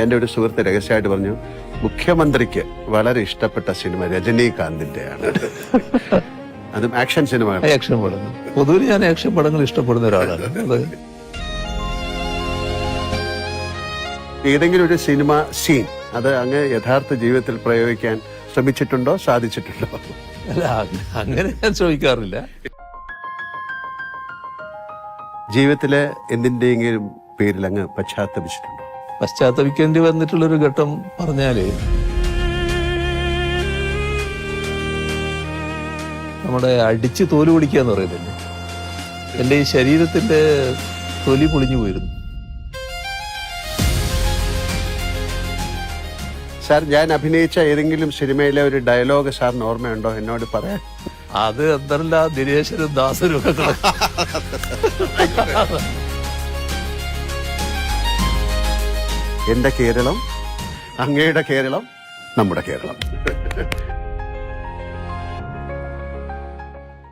എൻ്റെ ഒരു സുഹൃത്ത് രഹസ്യമായിട്ട് പറഞ്ഞു, മുഖ്യമന്ത്രിക്ക് വളരെ ഇഷ്ടപ്പെട്ട സിനിമ രജനീകാന്തിന്റെയാണ്. അതും ആക്ഷൻ സിനിമകൾ. ആക്ഷൻ പടങ്ങൾ പൊതുവെ ഞാൻ ആക്ഷൻ പടങ്ങൾ ഇഷ്ടപ്പെടുന്ന ഒരാളാണ്. അത് ഏതെങ്കിലും ഒരു സിനിമ സീൻ അത് അങ്ങ് യഥാർത്ഥ ജീവിതത്തിൽ പ്രയോഗിക്കാൻ ശ്രമിച്ചിട്ടുണ്ടോ, സാധിച്ചിട്ടുണ്ടോ? അല്ല, അങ്ങനെ ഞാൻ ശ്രമിക്കാറില്ല. ജീവിതത്തിലെ എന്തിന്റെയെങ്കിലും പേരിൽ അങ്ങ് പശ്ചാത്തപിച്ചിട്ടുണ്ടോ? പശ്ചാത്തപിക്കേണ്ടി വന്നിട്ടുള്ളൊരു ഘട്ടം പറഞ്ഞാല്, നമ്മുടെ അടിച്ച് തോല് പൊളിക്കുക എന്ന് പറയുന്നില്ലേ, എൻ്റെ ഈ ശരീരത്തിന്റെ തൊലി പൊളിഞ്ഞു പോയിരുന്നു. സാർ, ഞാൻ അഭിനയിച്ച ഏതെങ്കിലും സിനിമയിലെ ഒരു ഡയലോഗ് സാറിന് ഓർമ്മയുണ്ടോ? എന്നോട് പറയാൻ. അത് എന്തല്ല ദിനേശനും ദാസനും ഒക്കെ എന്റെ കേരളം, അങ്ങയുടെ കേരളം, നമ്മുടെ കേരളം.